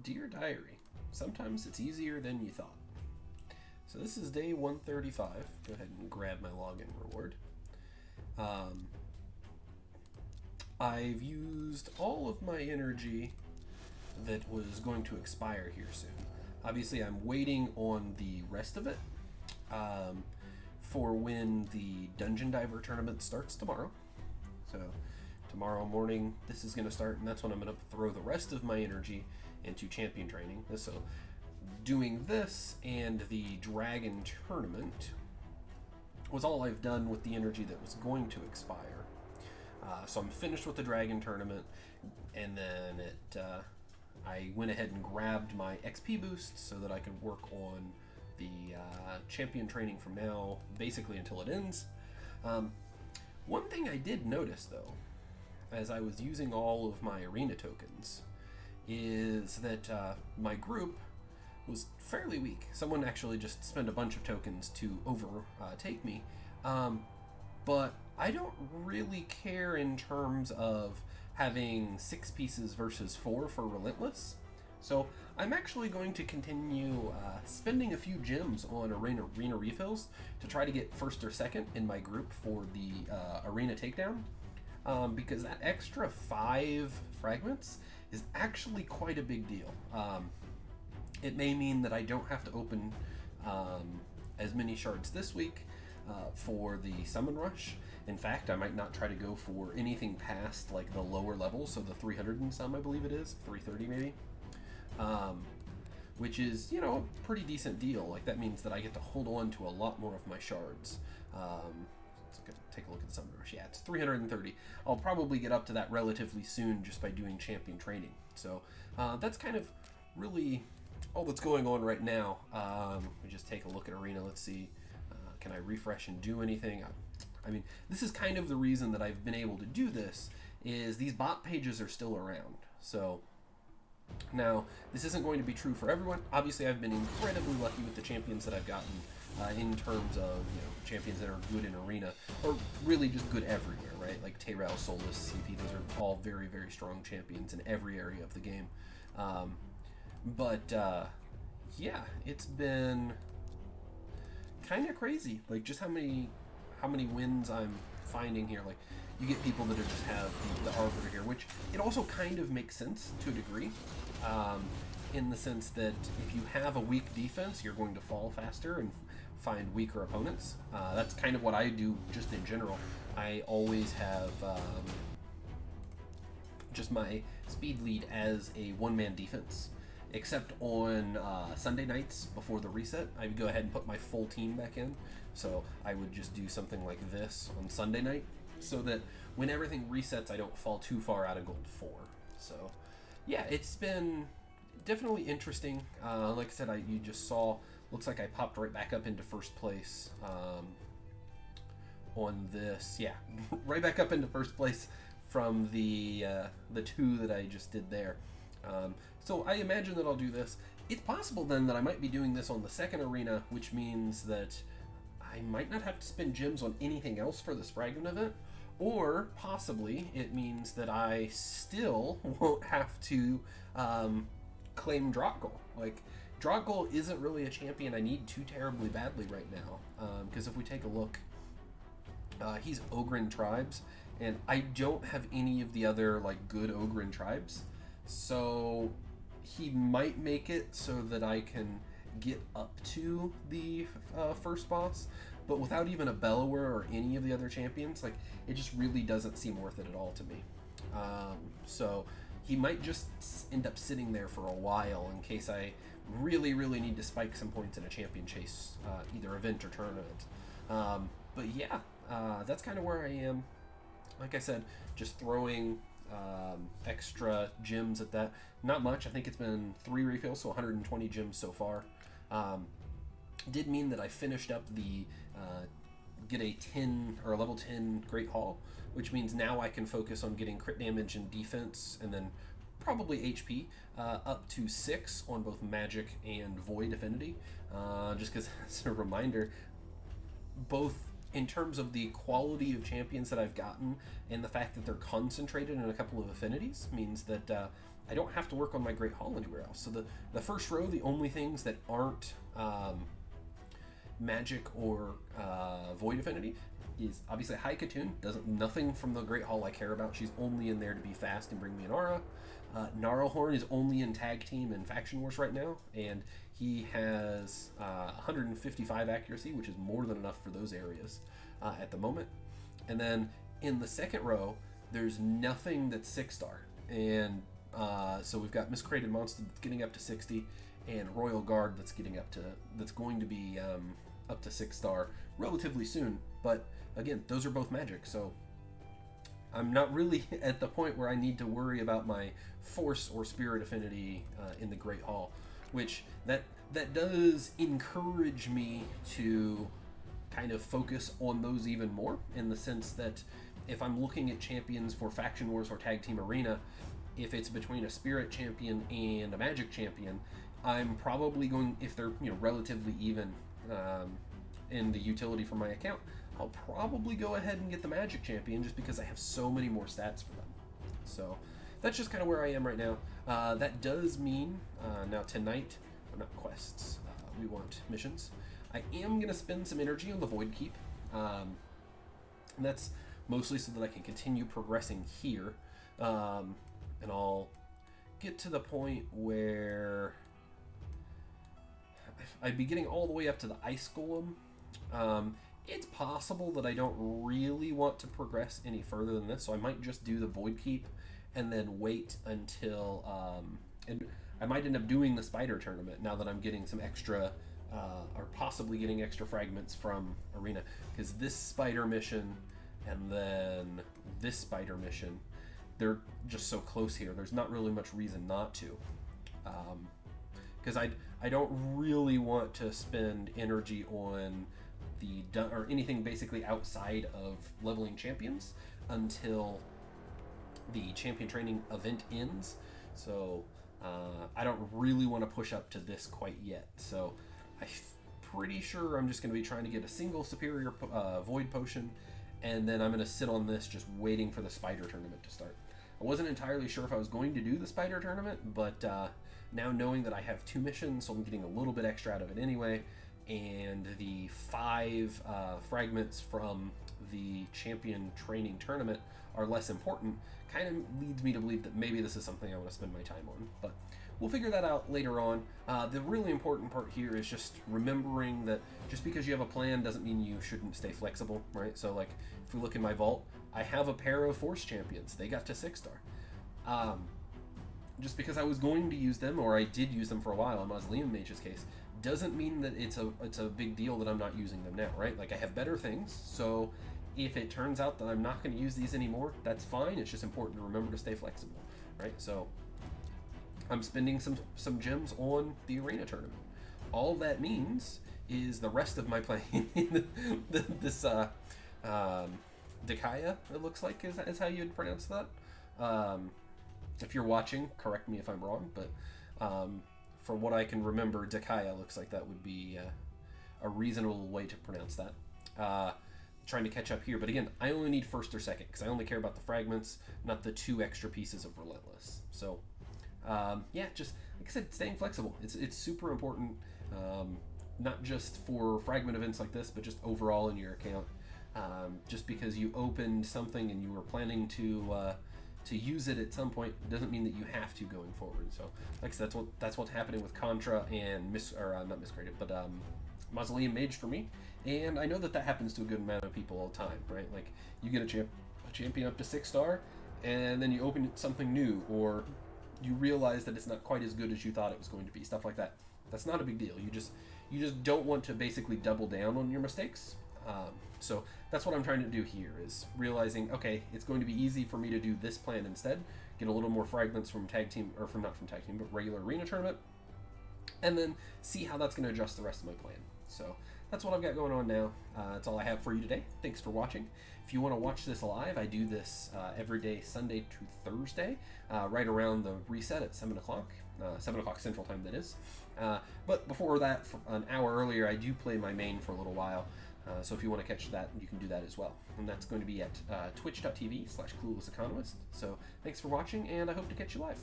Dear Diary, sometimes it's easier than you thought. So this is day 135. Go ahead and grab my login reward. I've used all of my energy that was going to expire here soon. Obviously, I'm waiting on the rest of it for when the Dungeon Diver tournament starts tomorrow. So tomorrow morning, this is going to start, and that's when I'm going to throw the rest of my energy into champion training. So doing this and the Dragon tournament was all I've done with the energy that was going to expire. So I'm finished with the Dragon tournament, and then I went ahead and grabbed my XP boost so that I could work on the champion training from now, basically until it ends. One thing I did notice, though, as I was using all of my arena tokens, is that my group was fairly weak. Someone actually just spent a bunch of tokens to overtake me. But I don't really care in terms of having 6 pieces versus 4 for Relentless. So I'm actually going to continue spending a few gems on arena refills to try to get first or second in my group for the arena takedown. Because that extra 5 fragments is actually quite a big deal. It may mean that I don't have to open as many shards this week for the summon rush. In fact, I might not try to go for anything past like the lower levels, so the 300 and some, I believe it is, 330 maybe, which is, you know, a pretty decent deal. Like, that means that I get to hold on to a lot more of my shards. Let's take a look at the summon rush. Yeah, it's 330. I'll probably get up to that relatively soon just by doing champion training. So that's kind of really all that's going on right now. We just take a look at arena. Let's see. Can I refresh and do anything? I mean, this is kind of the reason that I've been able to do this, is these bot pages are still around. So now, this isn't going to be true for everyone. Obviously, I've been incredibly lucky with the champions that I've gotten in terms of, you know, champions that are good in arena, or really just good everywhere, right? Like Tayrao, Solus, CP, those are all very, very strong champions in every area of the game. Yeah, it's been kind of crazy, like just how many wins I'm finding here. Like, you get people that just have the Arbiter here, which it also kind of makes sense to a degree, in the sense that if you have a weak defense, you're going to fall faster and find weaker opponents. That's kind of what I do just in general. I always have just my speed lead as a one-man defense. Except on Sunday nights before the reset, I would go ahead and put my full team back in. So I would just do something like this on Sunday night, so that when everything resets, I don't fall too far out of gold 4. So yeah, it's been definitely interesting. Like I said, you just saw, looks like I popped right back up into first place on this. Yeah, right back up into first place from the 2 that I just did there. So I imagine that I'll do this. It's possible then that I might be doing this on the second arena, which means that I might not have to spend gems on anything else for this fragment event, or possibly it means that I still won't have to claim Drakgol. Like, Drakgol isn't really a champion I need too terribly badly right now, because if we take a look, he's Ogren tribes, and I don't have any of the other like good Ogren tribes. So he might make it so that I can get up to the first boss, but without even a Bellower or any of the other champions, like, it just really doesn't seem worth it at all to me. So he might just end up sitting there for a while in case I really, really need to spike some points in a champion chase, either event or tournament. But yeah, that's kind of where I am. Like I said, just throwing extra gems at that. Not much. I think it's been 3 refills, so 120 gems so far. Did mean that I finished up the get a 10 or a level 10 Great Hall, which means now I can focus on getting crit damage and defense, and then probably HP up to 6 on both Magic and Void Affinity. Just because, as a reminder, both in terms of the quality of champions that I've gotten and the fact that they're concentrated in a couple of affinities means that I don't have to work on my Great Hall anywhere else. So the first row, the only things that aren't magic or void affinity is obviously High Katoon. Nothing from the Great Hall I care about. She's only in there to be fast and bring me an aura. Gnarlhorn is only in Tag Team and Faction Wars right now, and he has 155 accuracy, which is more than enough for those areas at the moment. And then in the second row, there's nothing that's 6-star. And so we've got Miscreated Monster that's getting up to 60, and Royal Guard that's going to be up to 6-star relatively soon. But again, those are both magic, so I'm not really at the point where I need to worry about my Force or Spirit affinity in the Great Hall, which that does encourage me to kind of focus on those even more, in the sense that if I'm looking at champions for Faction Wars or Tag Team Arena, if it's between a Spirit champion and a Magic champion, I'm probably going, if they're relatively even in the utility for my account, I'll probably go ahead and get the Magic champion just because I have so many more stats for them. So that's just kind of where I am right now. That does mean now tonight, not quests, we want missions. I am going to spend some energy on the Void Keep, and that's mostly so that I can continue progressing here, and I'll get to the point where I'd be getting all the way up to the Ice Golem. It's possible that I don't really want to progress any further than this, so I might just do the Void Keep and then wait until and I might end up doing the Spider Tournament now that I'm getting some extra or possibly getting extra fragments from Arena, because this Spider mission and then this Spider mission, they're just so close here. There's not really much reason not to, because I don't really want to spend energy on or anything basically outside of leveling champions until the champion training event ends. So I don't really want to push up to this quite yet. So I'm pretty sure I'm just going to be trying to get a single superior void potion, and then I'm going to sit on this just waiting for the Spider Tournament to start. I wasn't entirely sure if I was going to do the Spider Tournament, but now knowing that I have 2 missions, so I'm getting a little bit extra out of it anyway, and the 5 fragments from the champion training tournament are less important, kind of leads me to believe that maybe this is something I want to spend my time on. But we'll figure that out later on. The really important part here is just remembering that just because you have a plan doesn't mean you shouldn't stay flexible, right? So like if we look in my vault, I have a pair of Force champions. They got to 6-star. Just because I was going to use them, or I did use them for a while in Mausoleum Mage's case, doesn't mean that it's a big deal that I'm not using them now, right? Like I have better things, so if it turns out that I'm not going to use these anymore, that's fine. It's just important to remember to stay flexible, right? So I'm spending some gems on the Arena Tournament. All that means is the rest of my playing, this Dekaya, it looks like is how you'd pronounce that. If you're watching, correct me if I'm wrong, but from what I can remember, Dekaya looks like that would be a reasonable way to pronounce that. Trying to catch up here, but again, I only need first or second because I only care about the fragments, not the 2 extra pieces of Relentless. So yeah, just like I said, staying flexible. It's super important, not just for fragment events like this, but just overall in your account. Just because you opened something and you were planning to use it at some point doesn't mean that you have to going forward. So like I said, that's what's happening with Contra and not Miscreated, but Mausoleum Mage for me. And I know that happens to a good amount of people all the time, right? Like you get a champion up to 6-star, and then you open something new, or you realize that it's not quite as good as you thought it was going to be. Stuff like that. That's not a big deal. You just don't want to basically double down on your mistakes. So that's what I'm trying to do here, is realizing, okay, it's going to be easy for me to do this plan instead, get a little more fragments from Tag Team, or from not from Tag Team, but regular Arena Tournament, and then see how that's going to adjust the rest of my plan. So that's what I've got going on now. That's all I have for you today. Thanks for watching. If you want to watch this live, I do this every day, Sunday to Thursday, right around the reset at 7 o'clock. 7 o'clock Central Time, that is. But before that, an hour earlier, I do play my main for a little while. So if you want to catch that, you can do that as well. And that's going to be at twitch.tv/cluelesseconomist. So thanks for watching, and I hope to catch you live.